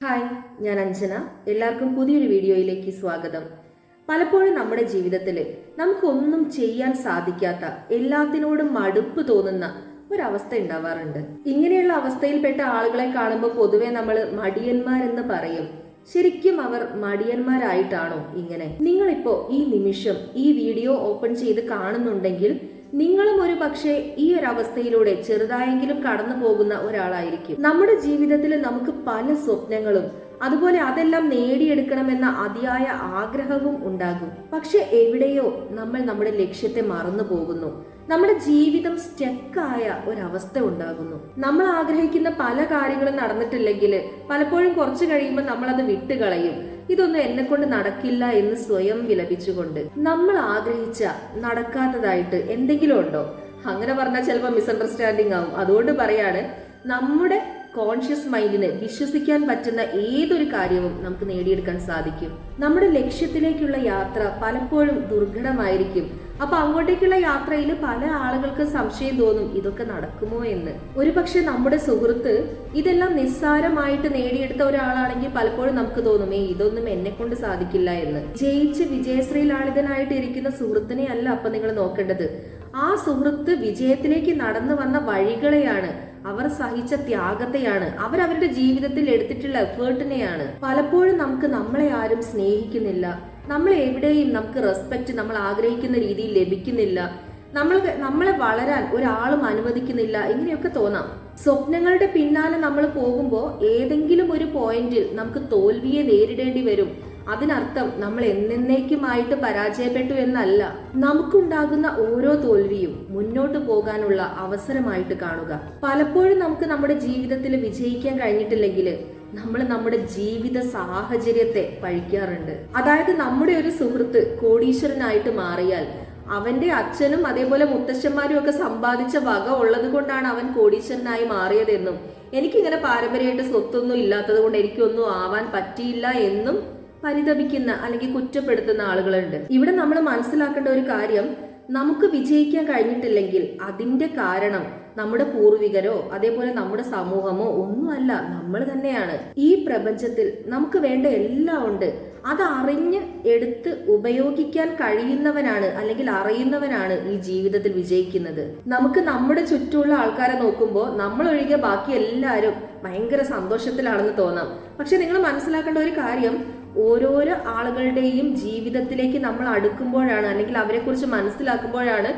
Hi, ഞാൻ അഞ്ജന. എല്ലാവർക്കും പുതിയൊരു വീഡിയോയിലേക്ക് സ്വാഗതം. പലപ്പോഴും നമ്മുടെ ജീവിതത്തിൽ നമുക്കൊന്നും ചെയ്യാൻ സാധിക്കാത്ത, എല്ലാത്തിനോടും മടുപ്പ് തോന്നുന്ന ഒരവസ്ഥ ഉണ്ടാവാറുണ്ട്. ഇങ്ങനെയുള്ള അവസ്ഥയിൽപ്പെട്ട ആളുകളെ കാണുമ്പോൾ പൊതുവെ നമ്മൾ മടിയന്മാരെന്ന് പറയും. ശരിക്കും അവർ മടിയന്മാരായിട്ടാണോ ഇങ്ങനെ? നിങ്ങളിപ്പോ ഈ നിമിഷം ഈ വീഡിയോ ഓപ്പൺ ചെയ്ത് കാണുന്നുണ്ടെങ്കിൽ നിങ്ങളും ഒരു പക്ഷേ ഈ ഒരു അവസ്ഥയിലൂടെ ചെറുതായെങ്കിലും കടന്നു പോകുന്ന ഒരാളായിരിക്കും. നമ്മുടെ ജീവിതത്തിൽ നമുക്ക് പല സ്വപ്നങ്ങളും അതുപോലെ അതെല്ലാം നേടിയെടുക്കണമെന്ന അതിയായ ആഗ്രഹവും ഉണ്ടാകും. പക്ഷെ എവിടെയോ നമ്മൾ നമ്മുടെ ലക്ഷ്യത്തെ മറന്നു പോകുന്നു. നമ്മുടെ ജീവിതം സ്റ്റക്കായ ഒരവസ്ഥ ഉണ്ടാകുന്നു. നമ്മൾ ആഗ്രഹിക്കുന്ന പല കാര്യങ്ങളും നടന്നിട്ടില്ലെങ്കിൽ പലപ്പോഴും കുറച്ചു കഴിയുമ്പോൾ നമ്മൾ അത് വിട്ടുകളയും. ഇതൊന്നും എന്നെ കൊണ്ട് നടക്കില്ല എന്ന് സ്വയം വിലപിച്ചുകൊണ്ട്. നമ്മൾ ആഗ്രഹിച്ച നടക്കാത്തതായിട്ട് എന്തെങ്കിലും ഉണ്ടോ? അങ്ങനെ പറഞ്ഞാൽ ചിലപ്പോൾ മിസ്അണ്ടർസ്റ്റാൻഡിങ് ആവും. അതുകൊണ്ട് പറയാണ്, നമ്മുടെ കോൺഷ്യസ് മൈൻഡിന് വിശ്വസിക്കാൻ പറ്റുന്ന ഏതൊരു കാര്യവും നമുക്ക് നേടിയെടുക്കാൻ സാധിക്കും. നമ്മുടെ ലക്ഷ്യത്തിലേക്കുള്ള യാത്ര പലപ്പോഴും ദുർഘടമായിരിക്കും. അപ്പൊ അങ്ങോട്ടേക്കുള്ള യാത്രയിൽ പല ആളുകൾക്ക് സംശയം തോന്നും, ഇതൊക്കെ നടക്കുമോ എന്ന്. ഒരുപക്ഷെ നമ്മുടെ സുഹൃത്ത് ഇതെല്ലാം നിസ്സാരമായിട്ട് നേടിയെടുത്ത ഒരാളാണെങ്കിൽ പലപ്പോഴും നമുക്ക് തോന്നും, ഇതൊന്നും എന്നെ കൊണ്ട് സാധിക്കില്ല എന്ന്. ജയിച്ച് വിജയശ്രീ ലാളിതനായിട്ട് ഇരിക്കുന്ന സുഹൃത്തിനെ അല്ല അപ്പൊ നിങ്ങൾ നോക്കേണ്ടത്. ആ സുഹൃത്ത് വിജയത്തിലേക്ക് നടന്നു വന്ന വഴികളെയാണ്, അവർ സഹിച്ച ത്യാഗത്തെയാണ്, അവരവരുടെ ജീവിതത്തിൽ എടുത്തിട്ടുള്ള എഫേർട്ടിനെയാണ്. പലപ്പോഴും നമുക്ക് നമ്മളെ ആരും സ്നേഹിക്കുന്നില്ല, നമ്മൾ എവിടെയും നമുക്ക് റെസ്പെക്ട് നമ്മൾ ആഗ്രഹിക്കുന്ന രീതിയിൽ ലഭിക്കുന്നില്ല, നമ്മളെ വളരാൻ ഒരാളും അനുവദിക്കുന്നില്ല, ഇങ്ങനെയൊക്കെ തോന്നാം. സ്വപ്നങ്ങളുടെ പിന്നാലെ നമ്മൾ പോകുമ്പോൾ ഏതെങ്കിലും ഒരു പോയിന്റിൽ നമുക്ക് തോൽവിയെ നേരിടേണ്ടി വരും. അതിനർത്ഥം നമ്മൾ എന്നേക്കുമായിട്ട് പരാജയപ്പെട്ടു എന്നല്ല. നമുക്കുണ്ടാകുന്ന ഓരോ തോൽവിയും മുന്നോട്ട് പോകാനുള്ള അവസരമായിട്ട് കാണുക. പലപ്പോഴും നമുക്ക് നമ്മുടെ ജീവിതത്തിൽ വിജയിക്കാൻ കഴിഞ്ഞിട്ടില്ലെങ്കിൽ നമ്മൾ നമ്മുടെ ജീവിത സാഹചര്യത്തെ പഴിക്കാറുണ്ട്. അതായത് നമ്മുടെ ഒരു സുഹൃത്ത് കോടീശ്വരനായിട്ട് മാറിയാൽ അവന്റെ അച്ഛനും അതേപോലെ മുത്തശ്ശന്മാരും ഒക്കെ സമ്പാദിച്ച വക ഉള്ളത് കൊണ്ടാണ് അവൻ കോടീശ്വരനായി മാറിയതെന്നും, എനിക്കിങ്ങനെ പാരമ്പര്യമായിട്ട് സ്വത്തൊന്നും ഇല്ലാത്തത് കൊണ്ട് എനിക്കൊന്നും ആവാൻ പറ്റിയില്ല എന്നും പരിതപിക്കുന്ന അല്ലെങ്കിൽ കുറ്റപ്പെടുത്തുന്ന ആളുകളുണ്ട്. ഇവിടെ നമ്മൾ മനസ്സിലാക്കേണ്ട ഒരു കാര്യം, നമുക്ക് വിജയിക്കാൻ കഴിഞ്ഞിട്ടില്ലെങ്കിൽ അതിന്റെ കാരണം നമ്മുടെ പൂർവികരോ അതേപോലെ നമ്മുടെ സമൂഹമോ ഒന്നുമല്ല, നമ്മൾ തന്നെയാണ്. ഈ പ്രപഞ്ചത്തിൽ നമുക്ക് വേണ്ട എല്ലാം ഉണ്ട്. അത് അറിഞ്ഞ് എടുത്ത് ഉപയോഗിക്കാൻ കഴിയുന്നവനാണ് അല്ലെങ്കിൽ അറിയുന്നവനാണ് ഈ ജീവിതത്തിൽ വിജയിക്കുന്നത്. നമുക്ക് നമ്മുടെ ചുറ്റുമുള്ള ആൾക്കാരെ നോക്കുമ്പോൾ നമ്മൾ ഒഴികെ ബാക്കി എല്ലാവരും ഭയങ്കര സന്തോഷത്തിലാണെന്ന് തോന്നാം. പക്ഷെ നിങ്ങൾ മനസ്സിലാക്കേണ്ട ഒരു കാര്യം, ഓരോരോ ആളുകളുടെയും ജീവിതത്തിലേക്ക് നമ്മൾ അടുക്കുമ്പോഴാണ് അല്ലെങ്കിൽ അവരെ കുറിച്ച് മനസ്സിലാക്കുമ്പോഴാണ്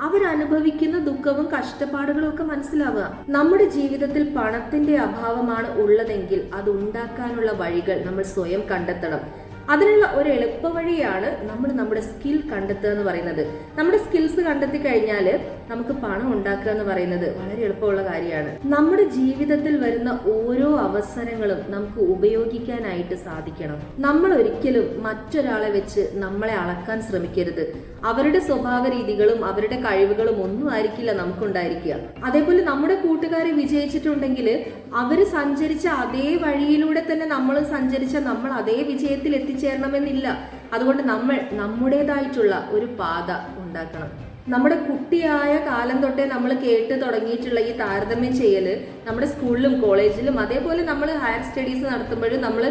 അവരനുഭവിക്കുന്ന ദുഃഖവും കഷ്ടപ്പാടുകളും ഒക്കെ മനസ്സിലാവുക. നമ്മുടെ ജീവിതത്തിൽ പണത്തിന്റെ അഭാവമാണ് ഉള്ളതെങ്കിൽ അത് ഉണ്ടാക്കാനുള്ള വഴികൾ നമ്മൾ സ്വയം കണ്ടെത്തണം. അതിനുള്ള ഒരു എളുപ്പ വഴിയാണ് നമ്മൾ നമ്മുടെ സ്കിൽ കണ്ടെത്തുക എന്ന് പറയുന്നത്. നമ്മുടെ സ്കിൽസ് കണ്ടെത്തി കഴിഞ്ഞാൽ നമുക്ക് പണം ഉണ്ടാക്കുക എന്ന് പറയുന്നത് വളരെ എളുപ്പമുള്ള കാര്യമാണ്. നമ്മുടെ ജീവിതത്തിൽ വരുന്ന ഓരോ അവസരങ്ങളും നമുക്ക് ഉപയോഗിക്കാനായിട്ട് സാധിക്കണം. നമ്മൾ ഒരിക്കലും മറ്റൊരാളെ വെച്ച് നമ്മളെ അളക്കാൻ ശ്രമിക്കരുത്. അവരുടെ സ്വഭാവ രീതികളും അവരുടെ കഴിവുകളും ഒന്നും ആയിരിക്കില്ല നമുക്കുണ്ടായിരിക്കുക. അതേപോലെ നമ്മുടെ കൂട്ടുകാരെ വിജയിച്ചിട്ടുണ്ടെങ്കിൽ അവര് സഞ്ചരിച്ച അതേ വഴിയിലൂടെ തന്നെ നമ്മൾ സഞ്ചരിച്ച നമ്മൾ അതേ വിജയത്തിൽ എത്തിച്ചേരണമെന്നില്ല. അതുകൊണ്ട് നമ്മൾ നമ്മുടേതായിട്ടുള്ള ഒരു പാത ഉണ്ടാക്കണം. നമ്മുടെ കുട്ടിയായ കാലം തൊട്ടേ നമ്മൾ കേട്ട് തുടങ്ങിയിട്ടുള്ള ഈ താരതമ്യം ചെയ്യല് നമ്മുടെ സ്കൂളിലും കോളേജിലും അതേപോലെ നമ്മൾ ഹയർ സ്റ്റഡീസ് നടത്തുമ്പോഴും നമ്മൾ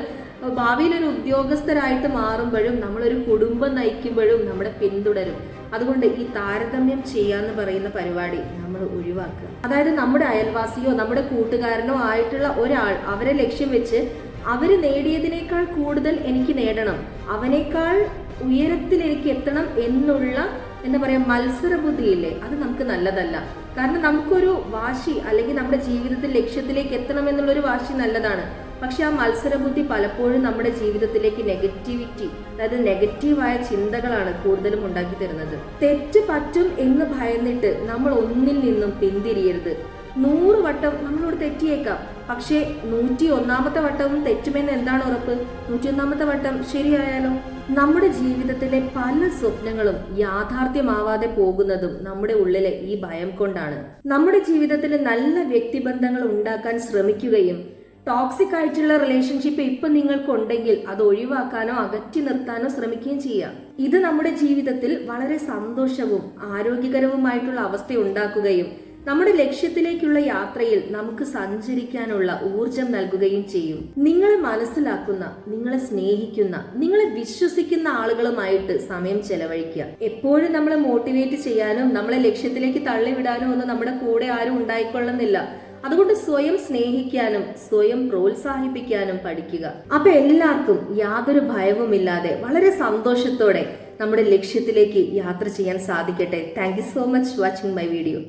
ഭാവിയിൽ ഒരു ഉദ്യോഗസ്ഥരായിട്ട് മാറുമ്പോഴും നമ്മളൊരു കുടുംബം നയിക്കുമ്പോഴും നമ്മളെ പിന്തുടരും. അതുകൊണ്ട് ഈ താരതമ്യം ചെയ്യാന്ന് പറയുന്ന പരിപാടി നമ്മൾ ഒഴിവാക്കുക. അതായത് നമ്മുടെ അയൽവാസിയോ നമ്മുടെ കൂട്ടുകാരനോ ആയിട്ടുള്ള ഒരാൾ, അവരെ ലക്ഷ്യം വെച്ച് അവര് നേടിയതിനേക്കാൾ കൂടുതൽ എനിക്ക് നേടണം, അവനേക്കാൾ ഉയരത്തിൽ എനിക്ക് എത്തണം എന്നുള്ള എന്താ പറയാ മത്സര ബുദ്ധിയില്ലേ, അത് നമുക്ക് നല്ലതല്ല. കാരണം നമുക്കൊരു വാശി അല്ലെങ്കിൽ നമ്മുടെ ജീവിതത്തിൽ ലക്ഷ്യത്തിലേക്ക് എത്തണം എന്നുള്ളൊരു വാശി നല്ലതാണ്. പക്ഷെ ആ മത്സരബുദ്ധി പലപ്പോഴും നമ്മുടെ ജീവിതത്തിലേക്ക് നെഗറ്റിവിറ്റി, അതായത് നെഗറ്റീവായ ചിന്തകളാണ് കൂടുതലും ഉണ്ടാക്കി തരുന്നത്. തെറ്റ് പറ്റും എന്ന് ഭയന്നിട്ട് നമ്മൾ ഒന്നിൽ നിന്നും പിന്തിരിയരുത്. 100 വട്ടം നമ്മളോട് തെറ്റിയേക്കാം, പക്ഷേ 101ാമത്തെ വട്ടവും തെറ്റുമെന്ന് എന്താണ് ഉറപ്പ്? 101ാമത്തെ വട്ടം ശരിയായാലോ? നമ്മുടെ ജീവിതത്തിലെ പല സ്വപ്നങ്ങളും യാഥാർത്ഥ്യമാവാതെ പോകുന്നതും നമ്മുടെ ഉള്ളിലെ ഈ ഭയം കൊണ്ടാണ്. നമ്മുടെ ജീവിതത്തിൽ നല്ല വ്യക്തിബന്ധങ്ങൾ ഉണ്ടാക്കാൻ ശ്രമിക്കുകയും ടോക്സിക് ആയിട്ടുള്ള റിലേഷൻഷിപ്പ് ഇപ്പൊ നിങ്ങൾക്കുണ്ടെങ്കിൽ അത് ഒഴിവാക്കാനോ അകറ്റി നിർത്താനോ ശ്രമിക്കുകയും ചെയ്യാം. ഇത് നമ്മുടെ ജീവിതത്തിൽ വളരെ സന്തോഷവും ആരോഗ്യകരവുമായിട്ടുള്ള അവസ്ഥ ഉണ്ടാക്കുകയും നമ്മുടെ ലക്ഷ്യത്തിലേക്കുള്ള യാത്രയിൽ നമുക്ക് സഞ്ചരിക്കാനുള്ള ഊർജം നൽകുകയും ചെയ്യും. നിങ്ങളെ മനസ്സിലാക്കുന്ന, നിങ്ങളെ സ്നേഹിക്കുന്ന, നിങ്ങളെ വിശ്വസിക്കുന്ന ആളുകളുമായിട്ട് സമയം ചെലവഴിക്കുക. എപ്പോഴും നമ്മളെ മോട്ടിവേറ്റ് ചെയ്യാനും നമ്മളെ ലക്ഷ്യത്തിലേക്ക് തള്ളിവിടാനും ഒന്നും നമ്മുടെ കൂടെ ആരും ഉണ്ടായിക്കൊള്ളുന്നില്ല. അതുകൊണ്ട് സ്വയം സ്നേഹിക്കാനും സ്വയം പ്രോത്സാഹിപ്പിക്കാനും പഠിക്കുക. അപ്പൊ എല്ലാവർക്കും യാതൊരു ഭയവുമില്ലാതെ വളരെ സന്തോഷത്തോടെ നമ്മുടെ ലക്ഷ്യത്തിലേക്ക് യാത്ര ചെയ്യാൻ സാധിക്കട്ടെ. Thank you so much watching my video.